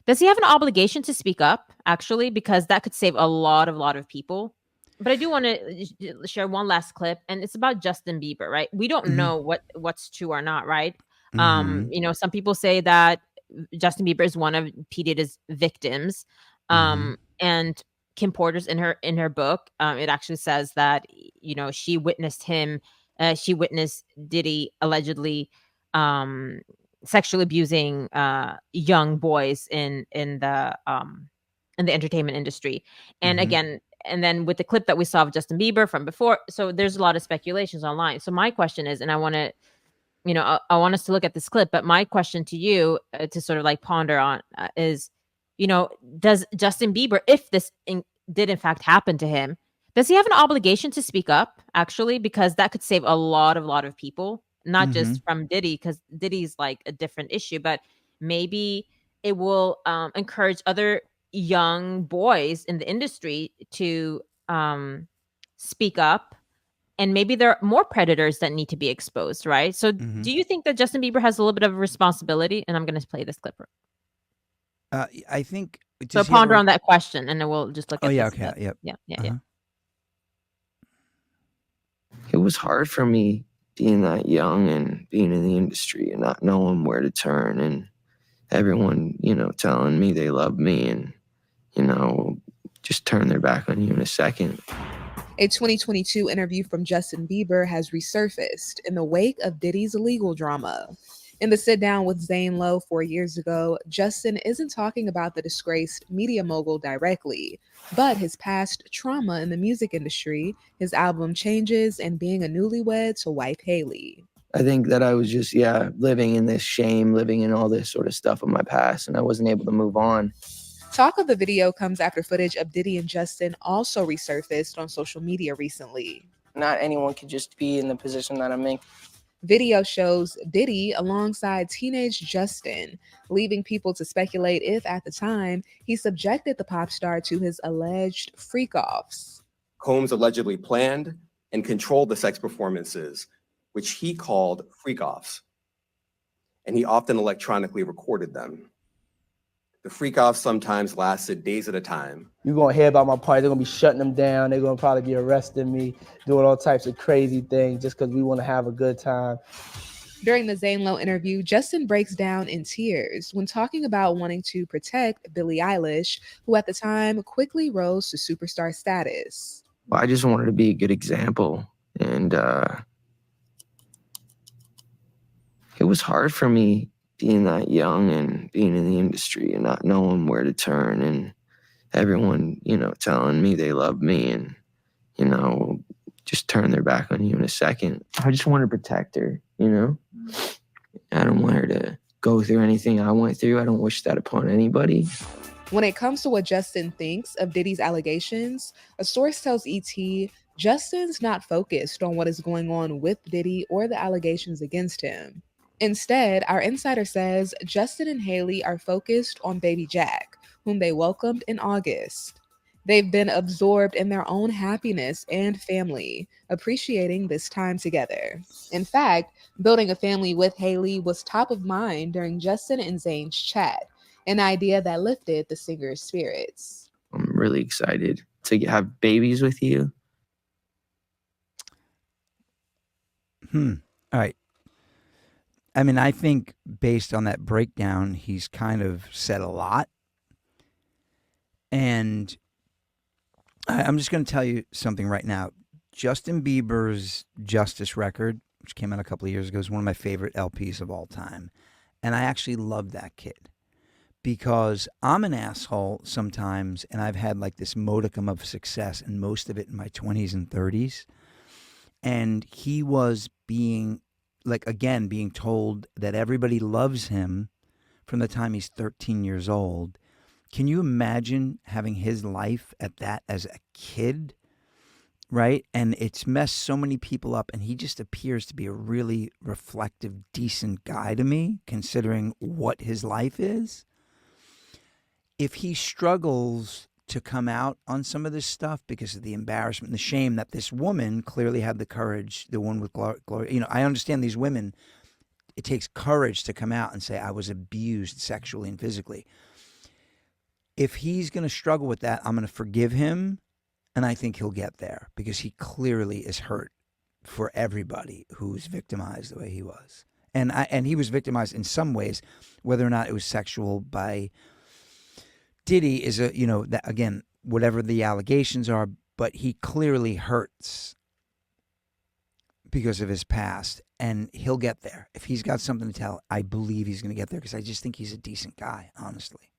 Does he have an obligation to speak up, actually? Because that could save a lot of people. But I do want to share one last clip, and it's about Justin Bieber, right? We don't Hmm. know what's true or not, right? Hmm. Some people say that Justin Bieber is one of P Diddy's victims, Hmm. and Kim Porter's in her book. It actually says that she witnessed Diddy allegedly um, sexually abusing young boys in the entertainment industry. And Hmm. again, and then with the clip that we saw of Justin Bieber from before, so there's a lot of speculations online. So my question is, and I want to, I want us to look at this clip, but my question to you to sort of like ponder on is, does Justin Bieber, if did in fact happen to him, does he have an obligation to speak up, actually? Because that could save a lot of people, not Hmm. just from Diddy, because Diddy's like a different issue, but maybe it will encourage other young boys in the industry to speak up, and maybe there are more predators that need to be exposed, right? So Hmm. do you think that Justin Bieber has a little bit of a responsibility? And I'm going to play this clip. I think, So does he have ponder a? on that question, and then we'll just look Oh at yeah. this. Okay. Yep. Yeah. Uh-huh. It was hard for me being that young and being in the industry and not knowing where to turn, and everyone, telling me they love me and, you know, just turn their back on you in a second. A 2022 interview from Justin Bieber has resurfaced in the wake of Diddy's legal drama. In the sit down with Zane Lowe 4 years ago, Justin isn't talking about the disgraced media mogul directly, but his past trauma in the music industry, his album changes, and being a newlywed to wife Haley. I think that I was just, living in this shame, living in all this sort of stuff of my past, and I wasn't able to move on. Talk of the video comes after footage of Diddy and Justin also resurfaced on social media recently. Not anyone can just be in the position that I'm in. Video shows Diddy alongside teenage Justin, leaving people to speculate if, at the time, he subjected the pop star to his alleged freak offs. Combs allegedly planned and controlled the sex performances, which he called freak-offs, and he often electronically recorded them. The freak-offs sometimes lasted days at a time. You're gonna hear about my party. They're gonna be shutting them down. They're gonna probably be arresting me, doing all types of crazy things just because we want to have a good time. During the Zane Lowe interview, Justin breaks down in tears when talking about wanting to protect Billie Eilish, who at the time quickly rose to superstar status. I just wanted to be a good example, and it was hard for me being that young and being in the industry and not knowing where to turn, and everyone, telling me they love me and, just turn their back on you in a second. I just want to protect her, I don't want her to go through anything I went through. I don't wish that upon anybody. When it comes to what Justin thinks of Diddy's allegations, a source tells ET Justin's not focused on what is going on with Diddy or the allegations against him. Instead, our insider says Justin and Haley are focused on baby Jack, whom they welcomed in August. They've been absorbed in their own happiness and family, appreciating this time together. In fact, building a family with Haley was top of mind during Justin and Zayn's chat, an idea that lifted the singer's spirits. I'm really excited to have babies with you. All right. I mean, I think based on that breakdown, he's kind of said a lot. And I'm just going to tell you something right now. Justin Bieber's Justice record, which came out a couple of years ago, is one of my favorite LPs of all time. And I actually love that kid because I'm an asshole sometimes, and I've had like this modicum of success, and most of it in my 20s and 30s. And he was being told that everybody loves him from the time he's 13 years old. Can you imagine having his life at that as a kid? Right? And it's messed so many people up, and he just appears to be a really reflective, decent guy to me, considering what his life is. If he struggles to come out on some of this stuff because of the embarrassment and the shame that this woman clearly had the courage, the one with Gloria, I understand these women, it takes courage to come out and say, I was abused sexually and physically. if he's going to struggle with that, I'm going to forgive him, and I think he'll get there because he clearly is hurt for everybody who's victimized the way he was. And he was victimized in some ways, whether or not it was sexual by Diddy is that again, whatever the allegations are, but he clearly hurts because of his past, and he'll get there. If he's got something to tell, I believe he's going to get there because I just think he's a decent guy, honestly.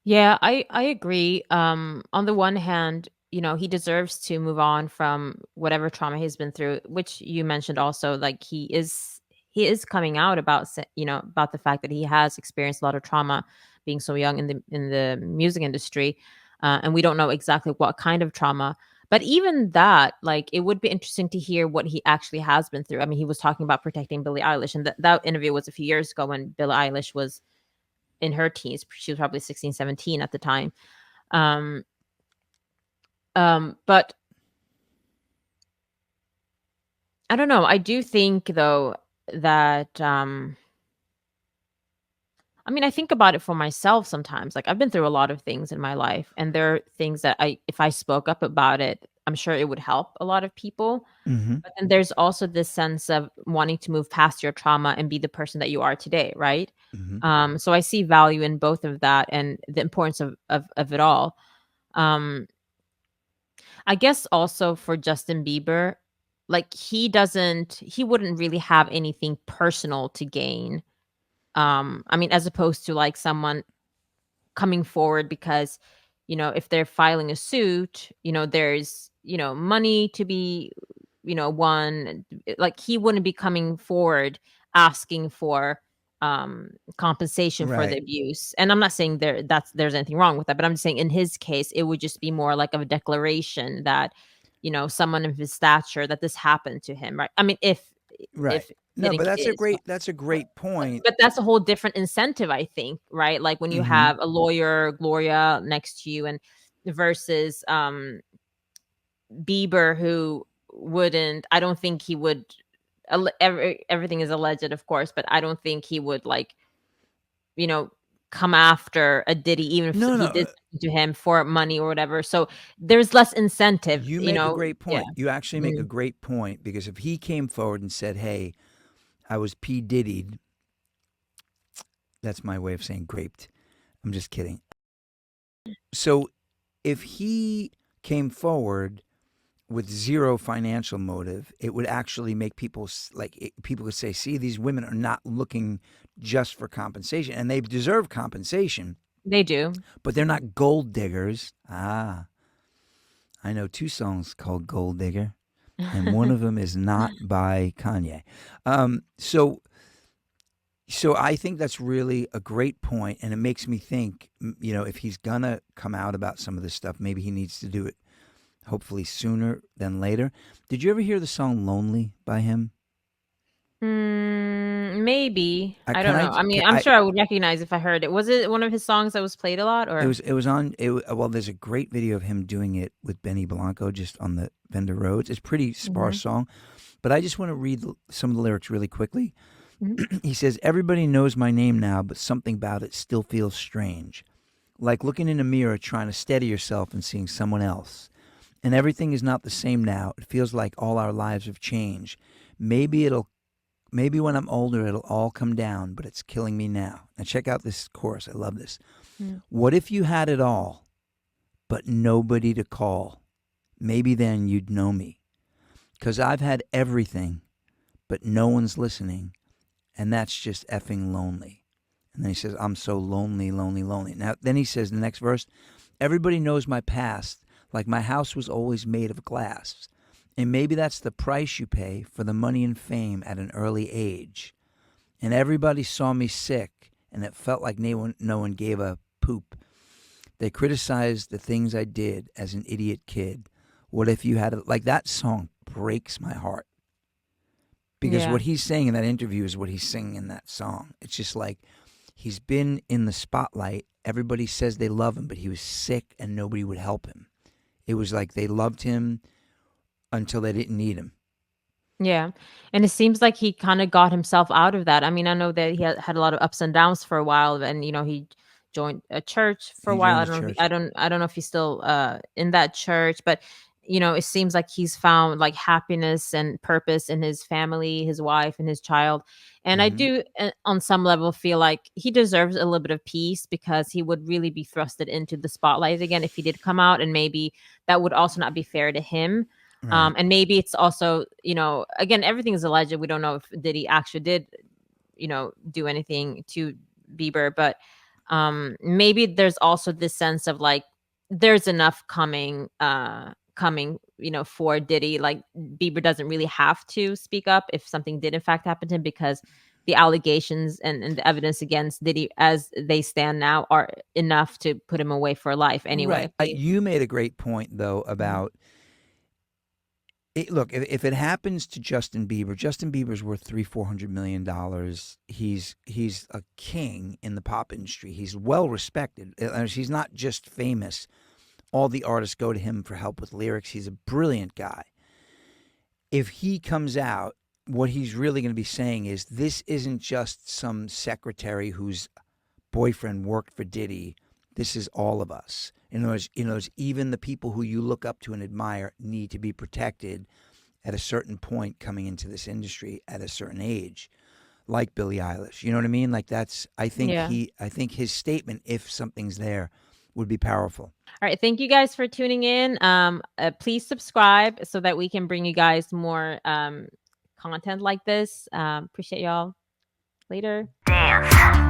Yeah, I agree. On the one hand, he deserves to move on from whatever trauma he's been through, which you mentioned also. Like he is coming out about about the fact that he has experienced a lot of trauma being so young in the music industry, and we don't know exactly what kind of trauma. But even that, like, it would be interesting to hear what he actually has been through. I mean, he was talking about protecting Billie Eilish, and that interview was a few years ago when Billie Eilish was in her teens. She was probably 16, 17 at the time. Um, but I don't know. I do think though that I mean, I think about it for myself sometimes. Like, I've been through a lot of things in my life, and there are things that if I spoke up about it, I'm sure it would help a lot of people. Mm-hmm. But then there's also this sense of wanting to move past your trauma and be the person that you are today, right? Mm-hmm. So I see value in both of that and the importance of it all. Um, I guess also for Justin Bieber, like he wouldn't really have anything personal to gain. I mean, as opposed to like someone coming forward because, if they're filing a suit, there's, money to be, won. Like he wouldn't be coming forward asking for compensation for the Right. abuse. And I'm not saying there's anything wrong with that, but I'm just saying in his case it would just be more like of a declaration that, someone of his stature, that this happened to him, right? I mean, if Right. it No, didn't but that's a is great point. but that's a whole different incentive, I think, right? Like when you Mm-hmm. have a lawyer, Gloria, next to you, and versus Bieber, who wouldn't. I don't think he would. Everything is alleged, of course, but I don't think he would like, you know, come after a Diddy, even if No, he no. did something to him for money or whatever. So there's less incentive, You make a great Yeah. point. You actually make a Mhm. great point because if he came forward and said, "Hey, I was P Diddy'd," that's my way of saying graped. I'm just kidding. So if he came forward with zero financial motive, it would actually make people people would say, "See, these women are not looking just for compensation, and they deserve compensation, They do. but they're not gold diggers." I know 2 songs called "Gold Digger," and one of them is not by Kanye. So I think that's really a great point, and it makes me think, if he's gonna come out about some of this stuff, maybe he needs to do it hopefully sooner than later. Did you ever hear the song "Lonely" by him? Maybe. I Can don't I? know. I mean, Can I'm I? sure I would recognize if I heard it. Was it one of his songs that was played a lot, It or? was. It was on. Well, there's a great video of him doing it with Benny Blanco just on the Vendor Roads. It's a pretty sparse Mhm. song, but I just want to read some of the lyrics really quickly. Mhm. He says, "Everybody knows my name now, but something about it still feels strange. Like looking in a mirror, trying to steady yourself and seeing someone else. And everything is not the same now. It feels like all our lives have changed. Maybe when I'm older, it'll all come down, but it's killing me now." Now check out this chorus. I love this. Mm. "What if you had it all, but nobody to call? Maybe then you'd know me. 'Cause I've had everything, but no one's listening. And that's just effing lonely." And then he says, "I'm so lonely, lonely, lonely." Now, then he says in the next verse, "Everybody knows my past, like my house was always made of glass. And maybe that's the price you pay for the money and fame at an early age. And everybody saw me sick, and it felt like no one gave a poop. They criticized the things I did as an idiot kid. What if you had it?" Like, that song breaks my heart. Because Yeah. what he's saying in that interview is what he's singing in that song. It's just like he's been in the spotlight. Everybody says they love him, but he was sick and nobody would help him. It was like they loved him until they didn't need him. Yeah. And it seems like he kind of got himself out of that. I mean, I know that he had a lot of ups and downs for a while, and he joined a church for a He while. joined a church. I don't know if he's still in that church, but it seems like he's found like happiness and purpose in his family, his wife, and his child. And I Mhm. do, on some level, feel like he deserves a little bit of peace, because he would really be thrusted into the spotlight again if he did come out, and maybe that would also not be fair to him. Right. And maybe it's also, again, everything is alleged. We don't know if Diddy actually did, do anything to Bieber, but maybe there's also this sense of like there's enough coming, for Diddy. Like Bieber doesn't really have to speak up if something did in fact happen to him, because the allegations and the evidence against Diddy as they stand now are enough to put him away for life anyway. Right. You made a great point though about look, if it happens to Justin Bieber's worth $400 million. He's a king in the pop industry. He's well respected. He's not just famous. All the artists go to him for help with lyrics. He's a brilliant guy. If he comes out, what he's really going to be saying is, this isn't just some secretary whose boyfriend worked for Diddy. This is all of us. In other words, even the people who you look up to and admire need to be protected at a certain point coming into this industry at a certain age, like Billie Eilish. You know what I mean? Like I think his statement, if something's there, would be powerful. All right. Thank you guys for tuning in. Please subscribe so that we can bring you guys more content like this. Appreciate y'all. Later. Dance.